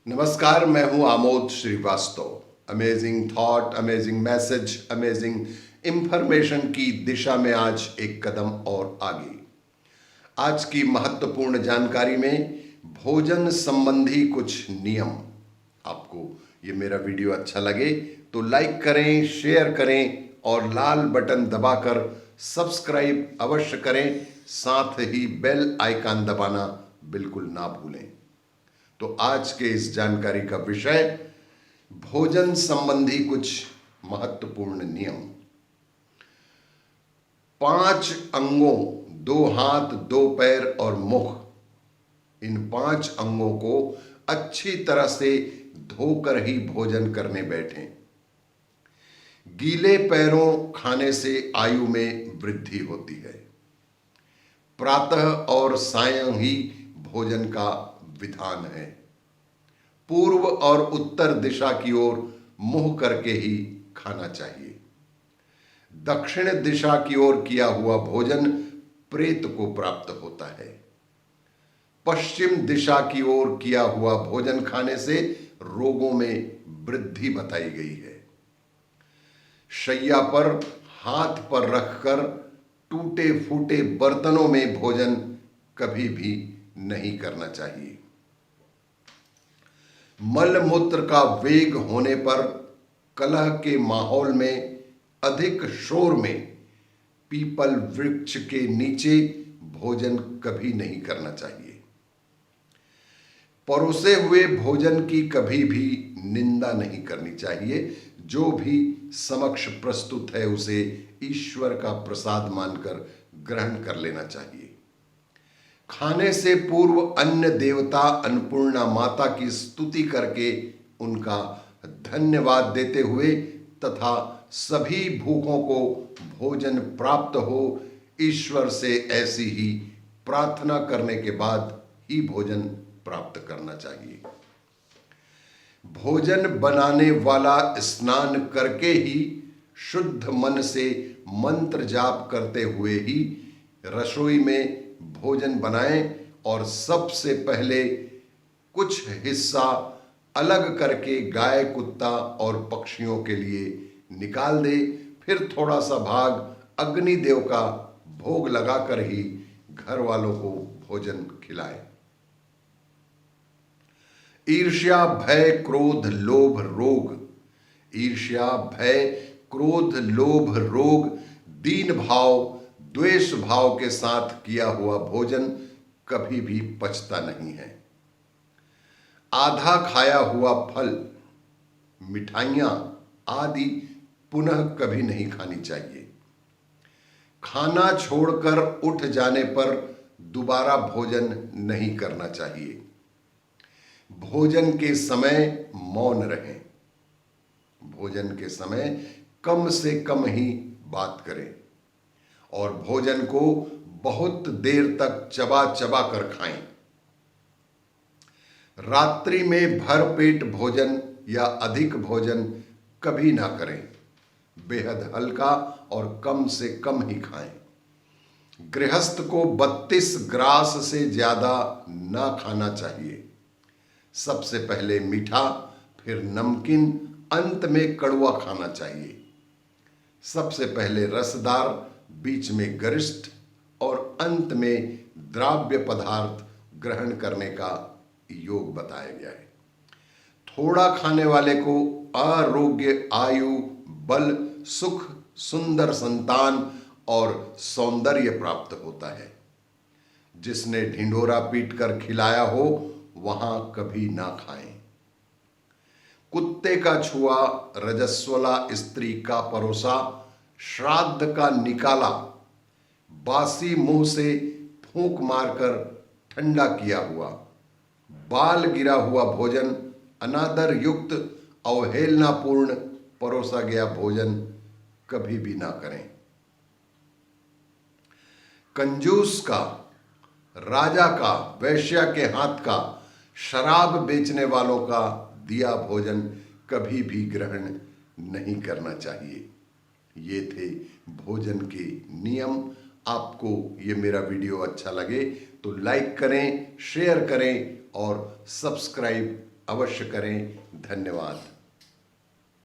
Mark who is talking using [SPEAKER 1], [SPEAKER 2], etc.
[SPEAKER 1] नमस्कार, मैं हूं Amod Srivastava. Amazing thought, amazing message, amazing information की दिशा में आज एक कदम और आगे। आज की महत्वपूर्ण जानकारी में भोजन संबंधी कुछ नियम। आपको ये मेरा वीडियो अच्छा लगे तो लाइक करें, शेयर करें और लाल बटन दबाकर सब्सक्राइब अवश्य करें। साथ ही बेल आइकन दबाना बिल्कुल ना भूलें। तो आज के इस जानकारी का विषय भोजन संबंधी कुछ महत्वपूर्ण नियम। 5 अंगों, 2 हाथ, 2 पैर और मुख, इन 5 अंगों को अच्छी तरह से धोकर ही भोजन करने बैठें। गीले पैरों खाने से आयु में वृद्धि होती है। प्रातः और सायं ही भोजन का विधान है। पूर्व और उत्तर दिशा की ओर मुंह करके ही खाना चाहिए। दक्षिण दिशा की ओर किया हुआ भोजन प्रेत को प्राप्त होता है। पश्चिम दिशा की ओर किया हुआ भोजन खाने से रोगों में वृद्धि बताई गई है। शैया पर हाथ पर रखकर टूटे फूटे बर्तनों में भोजन कभी भी नहीं करना चाहिए। मल मूत्र का वेग होने पर कलह के माहौल में अधिक शोर में पीपल वृक्ष के नीचे भोजन कभी नहीं करना चाहिए। परोसे हुए भोजन की कभी भी निंदा नहीं करनी चाहिए। जो भी समक्ष प्रस्तुत है उसे ईश्वर का प्रसाद मानकर ग्रहण कर लेना चाहिए। खाने से पूर्व अन्य देवता अन्नपूर्णा माता की स्तुति करके उनका धन्यवाद देते हुए तथा सभी भूखों को भोजन प्राप्त हो, ईश्वर से ऐसी ही प्रार्थना करने के बाद ही भोजन प्राप्त करना चाहिए। भोजन बनाने वाला स्नान करके ही शुद्ध मन से मंत्र जाप करते हुए ही रसोई में भोजन बनाएं और सबसे पहले कुछ हिस्सा अलग करके गाय, कुत्ता और पक्षियों के लिए निकाल दे। फिर थोड़ा सा भाग अग्निदेव का भोग लगाकर ही घर वालों को भोजन खिलाएं। ईर्ष्या, भय, क्रोध, लोभ, रोग। ईर्ष्या, भय, क्रोध, लोभ, रोग, दीन भाव, द्वेष भाव के साथ किया हुआ भोजन कभी भी पचता नहीं है। आधा खाया हुआ फल, मिठाइयां आदि पुनः कभी नहीं खानी चाहिए। खाना छोड़कर उठ जाने पर दोबारा भोजन नहीं करना चाहिए। भोजन के समय मौन रहें। भोजन के समय कम से कम ही बात करें और भोजन को बहुत देर तक चबा चबा कर खाएं। रात्रि में भरपेट भोजन या अधिक भोजन कभी ना करें। बेहद हल्का और कम से कम ही खाएं। गृहस्थ को 32 ग्रास से ज्यादा ना खाना चाहिए। सबसे पहले मीठा, फिर नमकीन, अंत में कड़वा खाना चाहिए। सबसे पहले रसदार, बीच में गरिष्ठ और अंत में द्राव्य पदार्थ ग्रहण करने का योग बताया गया है। थोड़ा खाने वाले को आरोग्य, आयु, बल, सुख, सुंदर संतान और सौंदर्य प्राप्त होता है। जिसने ढिंढोरा पीट कर खिलाया हो वहां कभी ना खाएं। कुत्ते का छुआ, रजस्वला स्त्री का परोसा, श्राद्ध का निकाला, बासी मुंह से फूंक मारकर ठंडा किया हुआ, बाल गिरा हुआ भोजन, अनादर युक्त, अवहेलनापूर्ण परोसा गया भोजन कभी भी ना करें। कंजूस का, राजा का, वैश्या के हाथ का, शराब बेचने वालों का दिया भोजन कभी भी ग्रहण नहीं करना चाहिए। ये थे भोजन के नियम। आपको ये मेरा वीडियो अच्छा लगे तो लाइक करें, शेयर करें और सब्सक्राइब अवश्य करें। धन्यवाद।